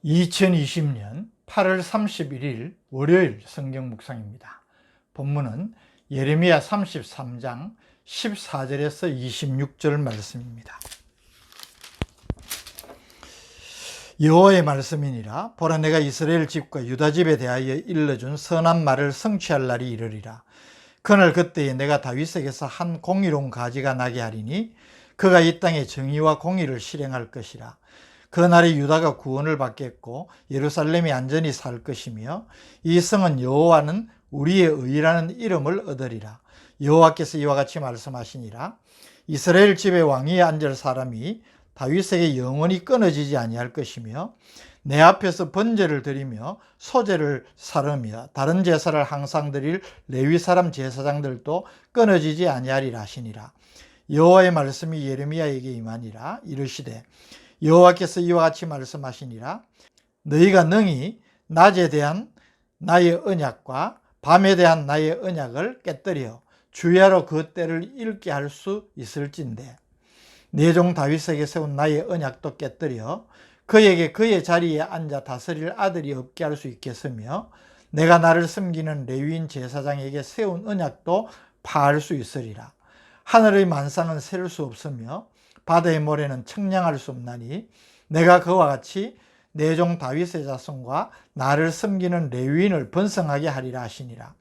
2020년 8월 31일 월요일 성경 묵상입니다. 본문은 예레미야 33장 14절에서 26절 말씀입니다. 여호와의 말씀이니라. 보라, 내가 이스라엘 집과 유다 집에 대하여 일러준 선한 말을 성취할 날이 이르리라. 그날 그때에 내가 다윗에게서 한 공의로운 가지가 나게 하리니 그가 이 땅에 정의와 공의를 실행할 것이라. 그날에 유다가 구원을 받겠고 예루살렘이 안전히 살 것이며 이 성은 여호와는 우리의 의라는 이름을 얻으리라. 여호와께서 이와 같이 말씀하시니라. 이스라엘 집에 왕위에 앉을 사람이 다윗에게 영원히 끊어지지 아니할 것이며 내 앞에서 번제를 드리며 소제를 사르며 다른 제사를 항상 드릴 레위 사람 제사장들도 끊어지지 아니하리라 하시니라. 여호와의 말씀이 예레미야에게 임하니라. 이르시되 여호와께서 이와 같이 말씀하시니라. 너희가 능히 낮에 대한 나의 언약과 밤에 대한 나의 언약을 깨뜨려 주야로 그 때를 읽게 할 수 있을진데 내 종 다윗에게 세운 나의 언약도 깨뜨려 그에게 그의 자리에 앉아 다스릴 아들이 없게 할 수 있겠으며 내가 나를 섬기는 레위인 제사장에게 세운 언약도 파할 수 있으리라. 하늘의 만상은 셀 수 없으며 바다의 모래는 측량할 수 없나니 내가 그와 같이 내 종 다윗의 자손과 나를 섬기는 레위인을 번성하게 하리라 하시니라.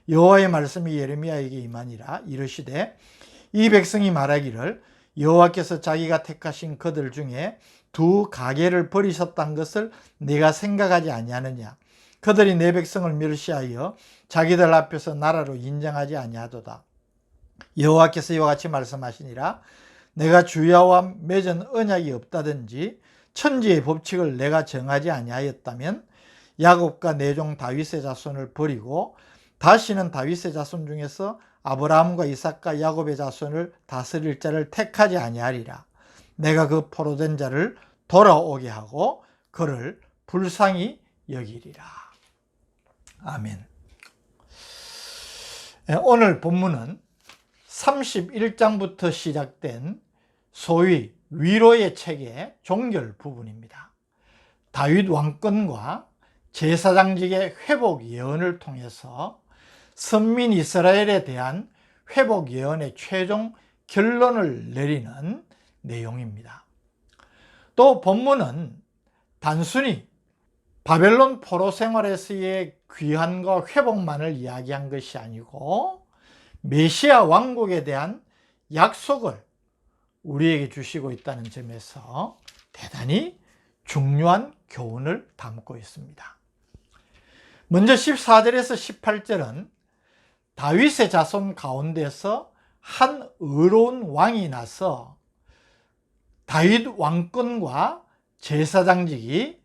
여호와의 말씀이 예레미야에게 임하니라. 이르시되 이 백성이 말하기를 여호와께서 자기가 택하신 그들 중에 두 가계를 버리셨다는 것을 네가 생각하지 아니하느냐. 그들이 내 백성을 멸시하여 자기들 앞에서 나라로 인정하지 아니하도다. 여호와께서 이와 같이 말씀하시니라. 내가 주야와 맺은 언약이 없다든지 천지의 법칙을 내가 정하지 아니하였다면 야곱과 내 종 다윗의 자손을 버리고 다시는 다윗의 자손 중에서 아브라함과 이삭과 야곱의 자손을 다스릴 자를 택하지 아니하리라. 내가 그 포로된 자를 돌아오게 하고 그를 불쌍히 여기리라. 아멘. 오늘 본문은 31장부터 시작된 소위 위로의 책의 종결 부분입니다. 다윗 왕권과 제사장직의 회복 예언을 통해서 선민 이스라엘에 대한 회복 예언의 최종 결론을 내리는 내용입니다. 또 본문은 단순히 바벨론 포로 생활에서의 귀환과 회복만을 이야기한 것이 아니고 메시아 왕국에 대한 약속을 우리에게 주시고 있다는 점에서 대단히 중요한 교훈을 담고 있습니다. 먼저 14절에서 18절은 다윗의 자손 가운데서 한 의로운 왕이 나서 다윗 왕권과 제사장직이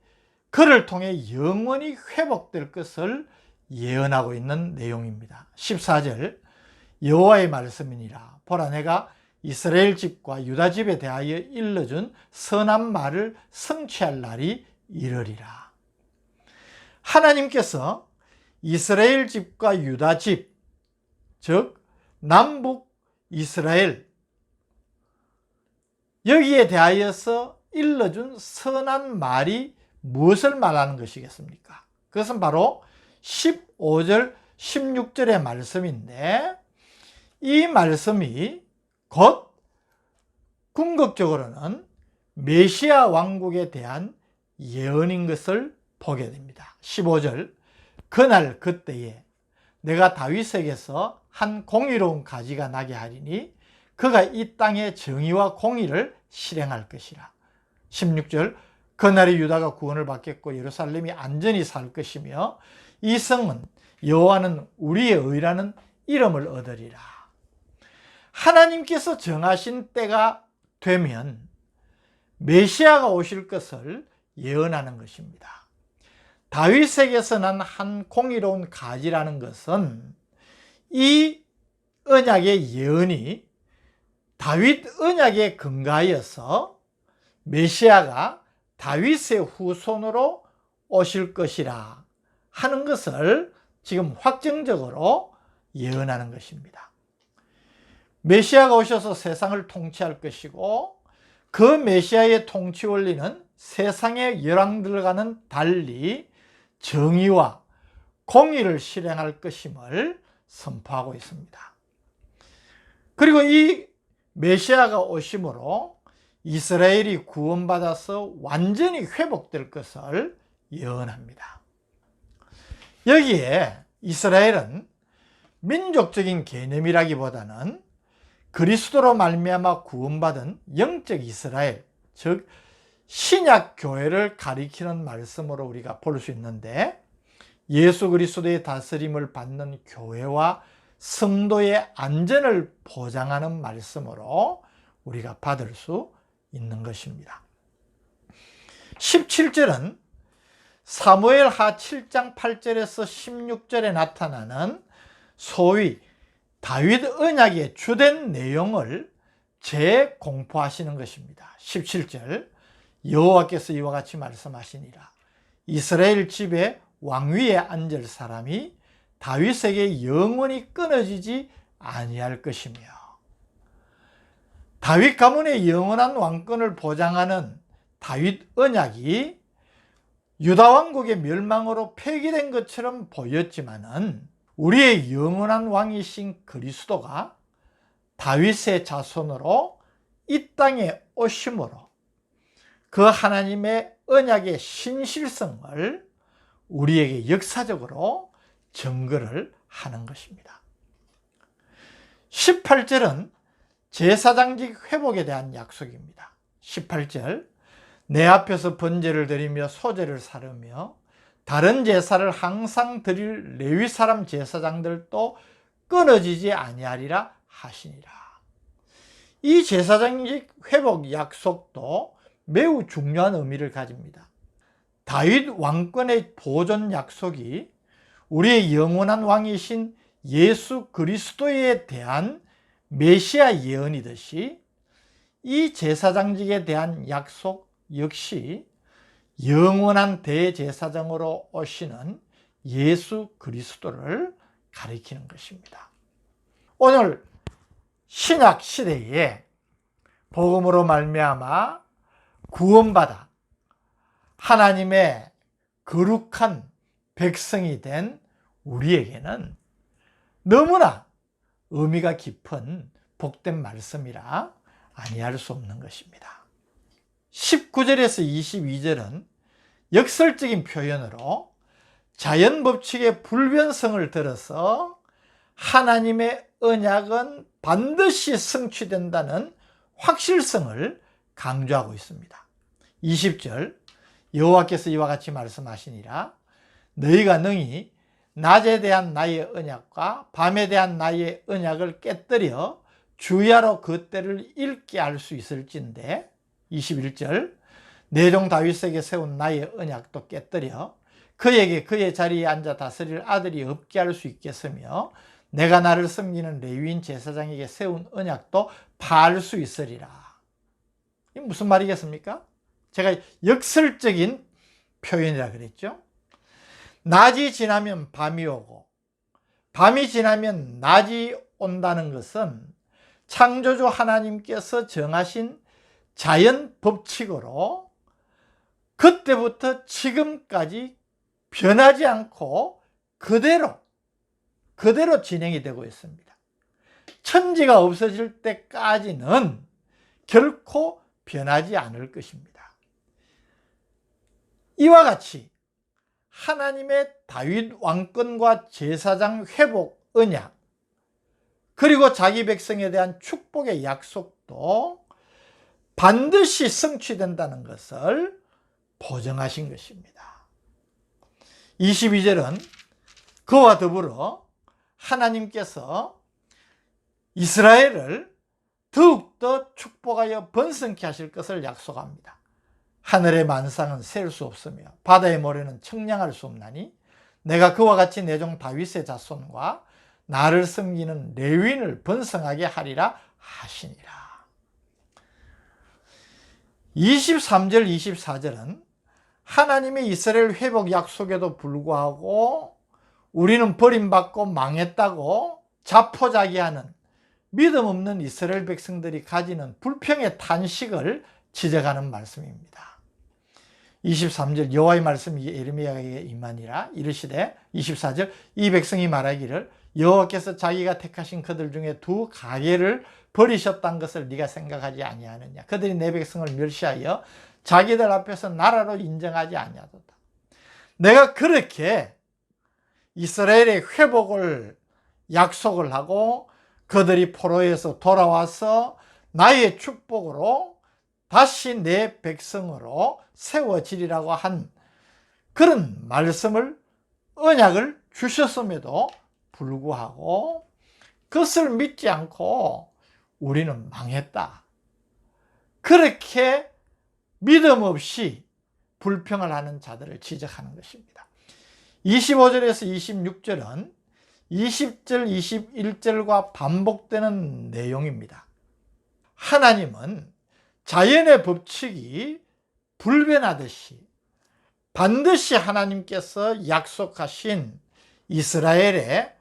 그를 통해 영원히 회복될 것을 예언하고 있는 내용입니다. 14절 여호와의 말씀이니라. 보라, 내가 이스라엘 집과 유다 집에 대하여 일러준 선한 말을 성취할 날이 이르리라. 하나님께서 이스라엘 집과 유다 집, 즉 남북 이스라엘, 여기에 대하여서 일러준 선한 말이 무엇을 말하는 것이겠습니까? 그것은 바로 15절 16절의 말씀인데 이 말씀이 곧 궁극적으로는 메시아 왕국에 대한 예언인 것을 보게 됩니다. 15절 그날 그때에 내가 다윗에게서 한 공의로운 가지가 나게 하리니 그가 이 땅의 정의와 공의를 실행할 것이라. 16절 그날에 유다가 구원을 받겠고 예루살렘이 안전히 살 것이며 이 성은 여호와는 우리의 의라는 이름을 얻으리라. 하나님께서 정하신 때가 되면 메시아가 오실 것을 예언하는 것입니다. 다윗에게서 난 한 공의로운 가지라는 것은 이 언약의 예언이 다윗 언약에 근거하여서 메시아가 다윗의 후손으로 오실 것이라 하는 것을 지금 확정적으로 예언하는 것입니다. 메시아가 오셔서 세상을 통치할 것이고 그 메시아의 통치 원리는 세상의 열왕들과는 달리 정의와 공의를 실행할 것임을 선포하고 있습니다. 그리고 이 메시아가 오심으로 이스라엘이 구원받아서 완전히 회복될 것을 예언합니다. 여기에 이스라엘은 민족적인 개념이라기보다는 그리스도로 말미암아 구원받은 영적 이스라엘, 즉 신약 교회를 가리키는 말씀으로 우리가 볼 수 있는데, 예수 그리스도의 다스림을 받는 교회와 성도의 안전을 보장하는 말씀으로 우리가 받을 수 있는 것입니다. 17절은 사무엘하 7장 8절에서 16절에 나타나는 소위 다윗 언약의 주된 내용을 재공포하시는 것입니다. 17절, 여호와께서 이와 같이 말씀하시니라. 이스라엘 집에 왕위에 앉을 사람이 다윗에게 영원히 끊어지지 아니할 것이며, 다윗 가문의 영원한 왕권을 보장하는 다윗 언약이 유다 왕국의 멸망으로 폐기된 것처럼 보였지만은 우리의 영원한 왕이신 그리스도가 다윗의 자손으로 이 땅에 오심으로 그 하나님의 언약의 신실성을 우리에게 역사적으로 증거를 하는 것입니다. 18절은 제사장직 회복에 대한 약속입니다. 18절, 내 앞에서 번제를 드리며 소제를 사르며 다른 제사를 항상 드릴 레위 사람 제사장들도 끊어지지 아니하리라 하시니라. 이 제사장직 회복 약속도 매우 중요한 의미를 가집니다. 다윗 왕권의 보존 약속이 우리의 영원한 왕이신 예수 그리스도에 대한 메시아 예언이듯이, 이 제사장직에 대한 약속 역시 영원한 대제사장으로 오시는 예수 그리스도를 가리키는 것입니다. 오늘 신약 시대에 복음으로 말미암아 구원받아 하나님의 거룩한 백성이 된 우리에게는 너무나 의미가 깊은 복된 말씀이라 아니할 수 없는 것입니다. 19절에서 22절은 역설적인 표현으로 자연 법칙의 불변성을 들어서 하나님의 언약은 반드시 성취된다는 확실성을 강조하고 있습니다. 20절, 여호와께서 이와 같이 말씀하시니라. 너희가 능히 낮에 대한 나의 언약과 밤에 대한 나의 언약을 깨뜨려 주야로 그 때를 읽게 할 수 있을진데. 21절, 내 종 다윗에게 세운 나의 언약도 깨뜨려 그에게 그의 자리에 앉아 다스릴 아들이 없게 할 수 있겠으며, 내가 나를 섬기는 레위인 제사장에게 세운 언약도 파할 수 있으리라. 이게 무슨 말이겠습니까? 제가 역설적인 표현이라 그랬죠. 낮이 지나면 밤이 오고 밤이 지나면 낮이 온다는 것은 창조주 하나님께서 정하신 자연 법칙으로 그때부터 지금까지 변하지 않고 그대로 진행이 되고 있습니다. 천지가 없어질 때까지는 결코 변하지 않을 것입니다. 이와 같이 하나님의 다윗 왕권과 제사장 회복 언약, 그리고 자기 백성에 대한 축복의 약속도 반드시 성취된다는 것을 보증하신 것입니다. 22절은 그와 더불어 하나님께서 이스라엘을 더욱더 축복하여 번성케 하실 것을 약속합니다. 하늘의 만상은 셀 수 없으며 바다의 모래는 청량할 수 없나니 내가 그와 같이 내 종 다윗의 자손과 나를 섬기는 레위인을 번성하게 하리라 하시니라. 23절 24절은 하나님의 이스라엘 회복 약속에도 불구하고 우리는 버림받고 망했다고 자포자기하는 믿음 없는 이스라엘 백성들이 가지는 불평의 탄식을 지적하는 말씀입니다. 23절 여호와의 말씀이 예레미야에게 임하니라 이르시되 24절 이 백성이 말하기를 여호와께서 자기가 택하신 그들 중에 두 가게를 버리셨다는 것을 네가 생각하지 아니하느냐. 그들이 내 백성을 멸시하여 자기들 앞에서 나라로 인정하지 아니하도다. 내가 그렇게 이스라엘의 회복을 약속을 하고 그들이 포로에서 돌아와서 나의 축복으로 다시 내 백성으로 세워지리라고 한 그런 말씀을 언약을 주셨음에도 불구하고 그것을 믿지 않고 우리는 망했다. 그렇게 믿음 없이 불평을 하는 자들을 지적하는 것입니다. 25절에서 26절은 20절, 21절과 반복되는 내용입니다. 하나님은 자연의 법칙이 불변하듯이 반드시 하나님께서 약속하신 이스라엘의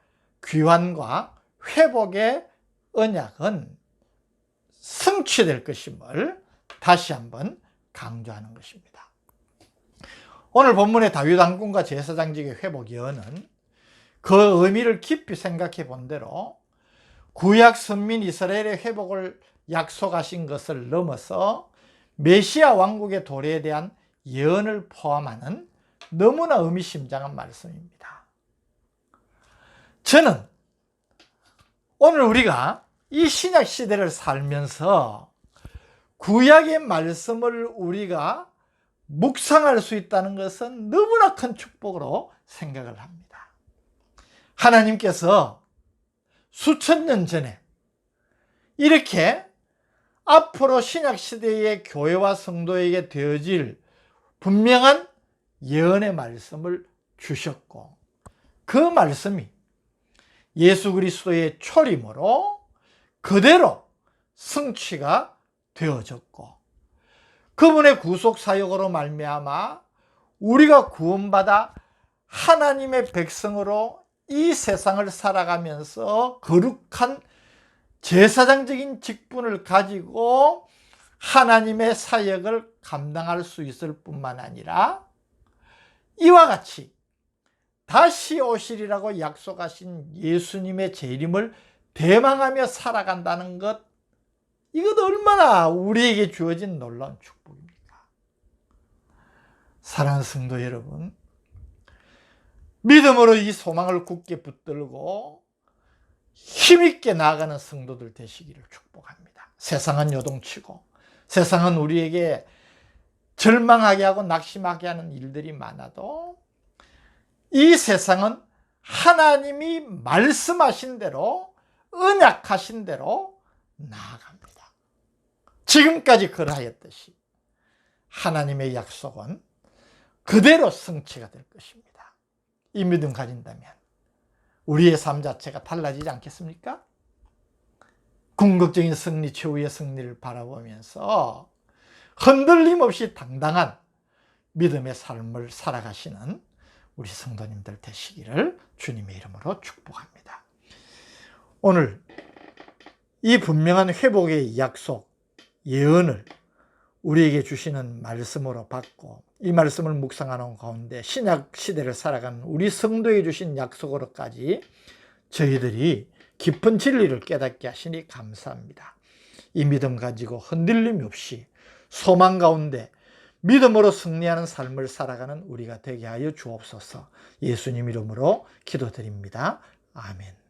귀환과 회복의 언약은 성취될 것임을 다시 한번 강조하는 것입니다. 오늘 본문의 다윗 왕궁과 제사장직의 회복 예언은 그 의미를 깊이 생각해 본 대로 구약 선민 이스라엘의 회복을 약속하신 것을 넘어서 메시아 왕국의 도래에 대한 예언을 포함하는 너무나 의미심장한 말씀입니다. 저는 오늘 우리가 이 신약 시대를 살면서 구약의 말씀을 우리가 묵상할 수 있다는 것은 너무나 큰 축복으로 생각을 합니다. 하나님께서 수천 년 전에 이렇게 앞으로 신약 시대의 교회와 성도에게 되어질 분명한 예언의 말씀을 주셨고 그 말씀이 예수 그리스도의 초림으로 그대로 성취가 되어졌고 그분의 구속 사역으로 말미암아 우리가 구원받아 하나님의 백성으로 이 세상을 살아가면서 거룩한 제사장적인 직분을 가지고 하나님의 사역을 감당할 수 있을 뿐만 아니라 이와 같이 다시 오시리라고 약속하신 예수님의 재림을 대망하며 살아간다는 것, 이것 얼마나 우리에게 주어진 놀라운 축복입니까? 사랑하는 성도 여러분, 믿음으로 이 소망을 굳게 붙들고 힘있게 나아가는 성도들 되시기를 축복합니다. 세상은 요동치고 세상은 우리에게 절망하게 하고 낙심하게 하는 일들이 많아도 이 세상은 하나님이 말씀하신 대로 언약하신 대로 나아갑니다. 지금까지 그러하였듯이 하나님의 약속은 그대로 성취가 될 것입니다. 이 믿음 가진다면 우리의 삶 자체가 달라지지 않겠습니까? 궁극적인 승리, 최후의 승리를 바라보면서 흔들림 없이 당당한 믿음의 삶을 살아가시는 우리 성도님들 되시기를 주님의 이름으로 축복합니다. 오늘 이 분명한 회복의 약속, 예언을 우리에게 주시는 말씀으로 받고 이 말씀을 묵상하는 가운데 신약 시대를 살아가는 우리 성도에 주신 약속으로까지 저희들이 깊은 진리를 깨닫게 하시니 감사합니다. 이 믿음 가지고 흔들림 없이 소망 가운데 믿음으로 승리하는 삶을 살아가는 우리가 되게 하여 주옵소서. 예수님 이름으로 기도드립니다. 아멘.